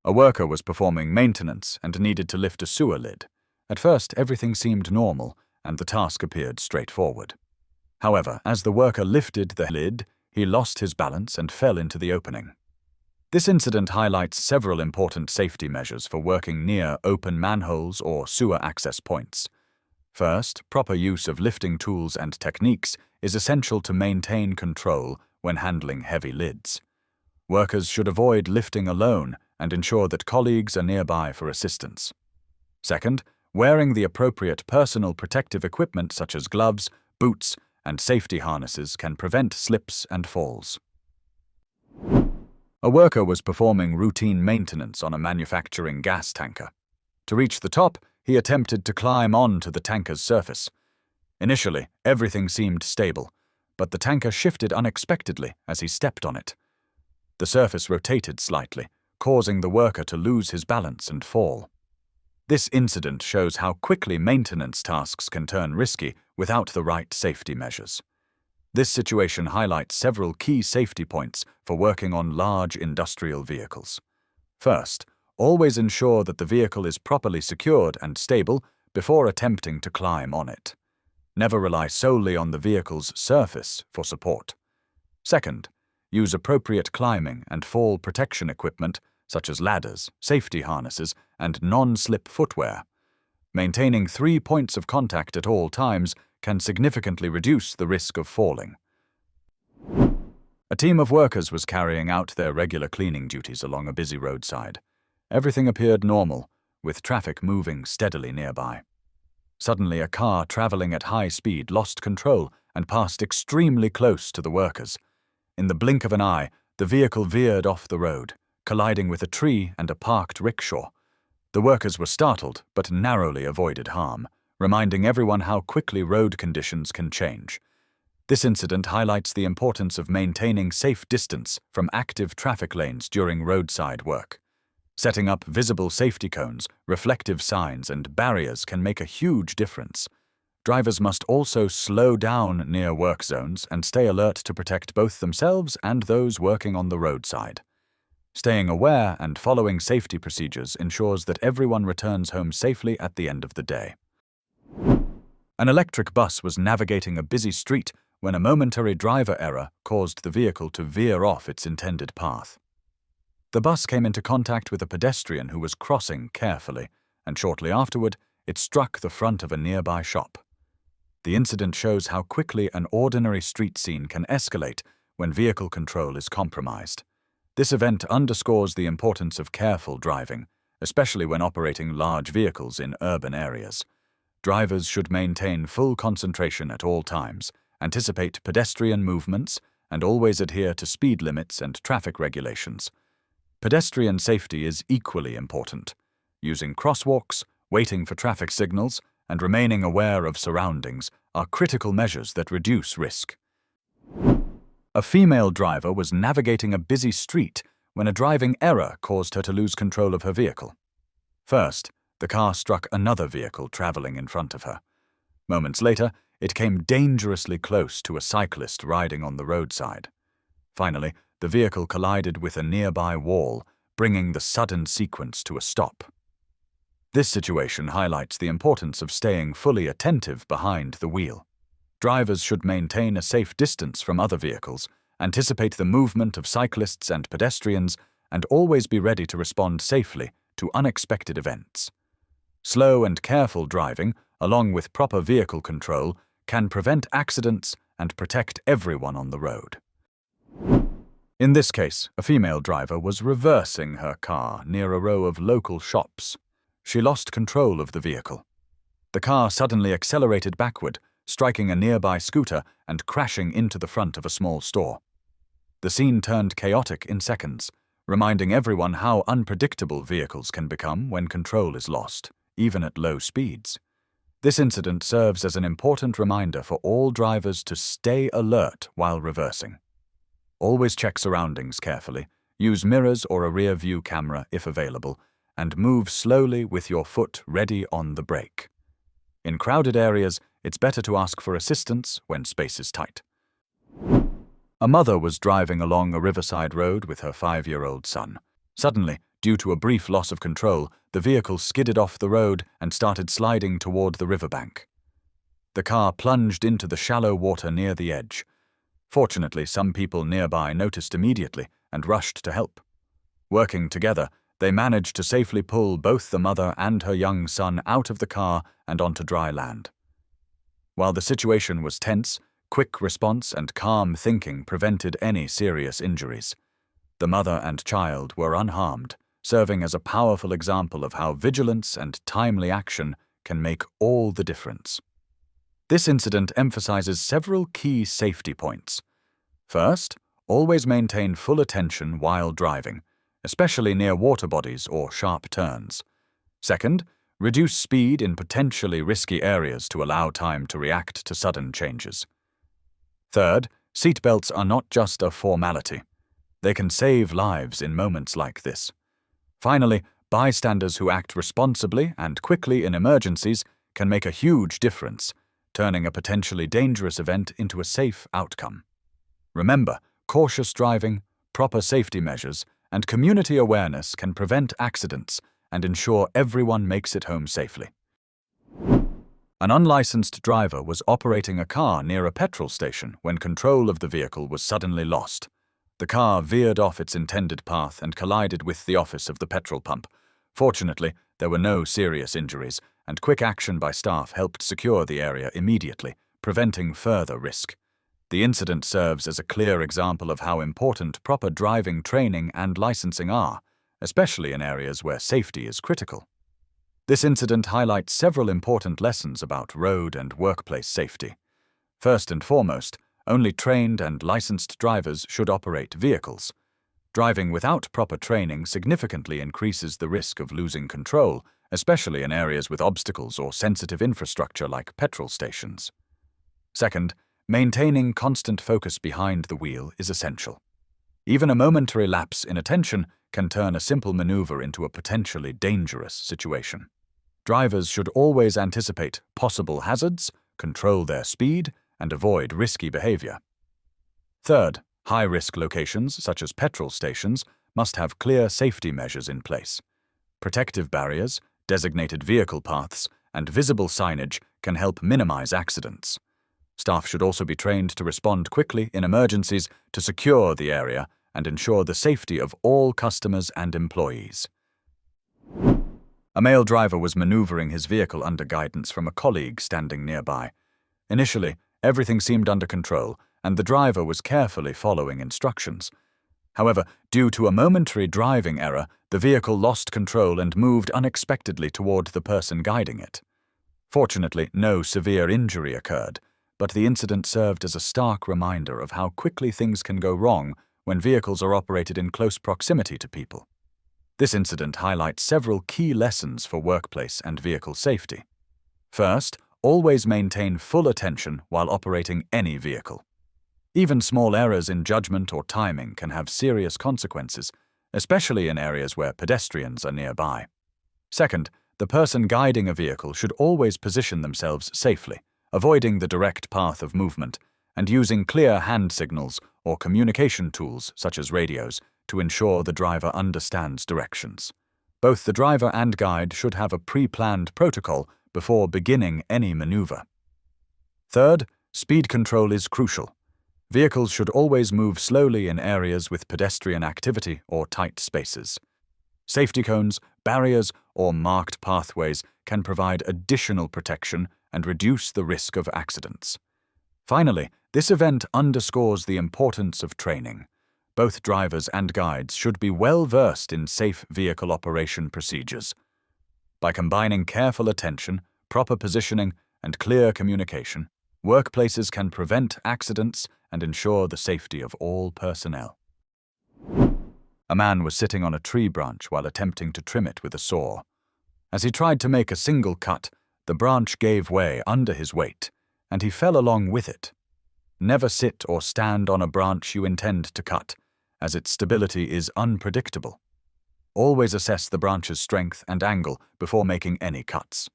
A worker was performing maintenance and needed to lift a sewer lid. At first, everything seemed normal, and the task appeared straightforward. However, as the worker lifted the lid, he lost his balance and fell into the opening. This incident highlights several important safety measures for working near open manholes or sewer access points. First, proper use of lifting tools and techniques is essential to maintain control when handling heavy lids. Workers should avoid lifting alone and ensure that colleagues are nearby for assistance. Second, wearing the appropriate personal protective equipment such as gloves, boots, and safety harnesses can prevent slips and falls. A worker was performing routine maintenance on a manufacturing gas tanker. To reach the top, he attempted to climb onto the tanker's surface. Initially, everything seemed stable, but the tanker shifted unexpectedly as he stepped on it. The surface rotated slightly, causing the worker to lose his balance and fall. This incident shows how quickly maintenance tasks can turn risky without the right safety measures. This situation highlights several key safety points for working on large industrial vehicles. First, always ensure that the vehicle is properly secured and stable before attempting to climb on it. Never rely solely on the vehicle's surface for support. Second, use appropriate climbing and fall protection equipment such as ladders, safety harnesses, and non-slip footwear. Maintaining 3 points of contact at all times can significantly reduce the risk of falling. A team of workers was carrying out their regular cleaning duties along a busy roadside. Everything appeared normal, with traffic moving steadily nearby. Suddenly, a car traveling at high speed lost control and passed extremely close to the workers. In the blink of an eye, the vehicle veered off the road, colliding with a tree and a parked rickshaw. The workers were startled, but narrowly avoided harm, reminding everyone how quickly road conditions can change. This incident highlights the importance of maintaining safe distance from active traffic lanes during roadside work. Setting up visible safety cones, reflective signs, and barriers can make a huge difference. Drivers must also slow down near work zones and stay alert to protect both themselves and those working on the roadside. Staying aware and following safety procedures ensures that everyone returns home safely at the end of the day. An electric bus was navigating a busy street when a momentary driver error caused the vehicle to veer off its intended path. The bus came into contact with a pedestrian who was crossing carefully, and shortly afterward, it struck the front of a nearby shop. The incident shows how quickly an ordinary street scene can escalate when vehicle control is compromised. This event underscores the importance of careful driving, especially when operating large vehicles in urban areas. Drivers should maintain full concentration at all times, anticipate pedestrian movements, and always adhere to speed limits and traffic regulations. Pedestrian safety is equally important. Using crosswalks, waiting for traffic signals, and remaining aware of surroundings are critical measures that reduce risk. A female driver was navigating a busy street when a driving error caused her to lose control of her vehicle. First, the car struck another vehicle traveling in front of her. Moments later, it came dangerously close to a cyclist riding on the roadside. Finally, the vehicle collided with a nearby wall, bringing the sudden sequence to a stop. This situation highlights the importance of staying fully attentive behind the wheel. Drivers should maintain a safe distance from other vehicles, anticipate the movement of cyclists and pedestrians, and always be ready to respond safely to unexpected events. Slow and careful driving, along with proper vehicle control, can prevent accidents and protect everyone on the road. In this case, a female driver was reversing her car near a row of local shops. She lost control of the vehicle. The car suddenly accelerated backward, striking a nearby scooter and crashing into the front of a small store. The scene turned chaotic in seconds, reminding everyone how unpredictable vehicles can become when control is lost, even at low speeds. This incident serves as an important reminder for all drivers to stay alert while reversing. Always check surroundings carefully, use mirrors or a rear-view camera if available, and move slowly with your foot ready on the brake. In crowded areas, it's better to ask for assistance when space is tight. A mother was driving along a riverside road with her 5-year-old son. Suddenly, due to a brief loss of control, the vehicle skidded off the road and started sliding toward the riverbank. The car plunged into the shallow water near the edge. Fortunately, some people nearby noticed immediately and rushed to help. Working together, they managed to safely pull both the mother and her young son out of the car and onto dry land. While the situation was tense, quick response and calm thinking prevented any serious injuries. The mother and child were unharmed, serving as a powerful example of how vigilance and timely action can make all the difference. This incident emphasizes several key safety points. First, always maintain full attention while driving, especially near water bodies or sharp turns. Second, reduce speed in potentially risky areas to allow time to react to sudden changes. Third, seatbelts are not just a formality. They can save lives in moments like this. Finally, bystanders who act responsibly and quickly in emergencies can make a huge difference, turning a potentially dangerous event into a safe outcome. Remember, cautious driving, proper safety measures, and community awareness can prevent accidents and ensure everyone makes it home safely. An unlicensed driver was operating a car near a petrol station when control of the vehicle was suddenly lost. The car veered off its intended path and collided with the office of the petrol pump. Fortunately, there were no serious injuries, and quick action by staff helped secure the area immediately, preventing further risk. The incident serves as a clear example of how important proper driving training and licensing are, especially in areas where safety is critical. This incident highlights several important lessons about road and workplace safety. First and foremost, only trained and licensed drivers should operate vehicles. Driving without proper training significantly increases the risk of losing control, especially in areas with obstacles or sensitive infrastructure like petrol stations. Second, maintaining constant focus behind the wheel is essential. Even a momentary lapse in attention can turn a simple maneuver into a potentially dangerous situation. Drivers should always anticipate possible hazards, control their speed, and avoid risky behavior. Third, high-risk locations, such as petrol stations, must have clear safety measures in place. Protective barriers, designated vehicle paths, and visible signage can help minimize accidents. Staff should also be trained to respond quickly in emergencies to secure the area and ensure the safety of all customers and employees. A male driver was maneuvering his vehicle under guidance from a colleague standing nearby. Initially, everything seemed under control, and the driver was carefully following instructions. However, due to a momentary driving error, the vehicle lost control and moved unexpectedly toward the person guiding it. Fortunately, no severe injury occurred, but the incident served as a stark reminder of how quickly things can go wrong when vehicles are operated in close proximity to people. This incident highlights several key lessons for workplace and vehicle safety. First, always maintain full attention while operating any vehicle. Even small errors in judgment or timing can have serious consequences, especially in areas where pedestrians are nearby. Second, the person guiding a vehicle should always position themselves safely, avoiding the direct path of movement, and using clear hand signals or communication tools such as radios to ensure the driver understands directions. Both the driver and guide should have a pre-planned protocol before beginning any maneuver. Third, speed control is crucial. Vehicles should always move slowly in areas with pedestrian activity or tight spaces. Safety cones, barriers, or marked pathways can provide additional protection and reduce the risk of accidents. Finally, this event underscores the importance of training. Both drivers and guides should be well versed in safe vehicle operation procedures. By combining careful attention, proper positioning, and clear communication, workplaces can prevent accidents and ensure the safety of all personnel. A man was sitting on a tree branch while attempting to trim it with a saw. As he tried to make a single cut, the branch gave way under his weight, and he fell along with it. Never sit or stand on a branch you intend to cut, as its stability is unpredictable. Always assess the branch's strength and angle before making any cuts.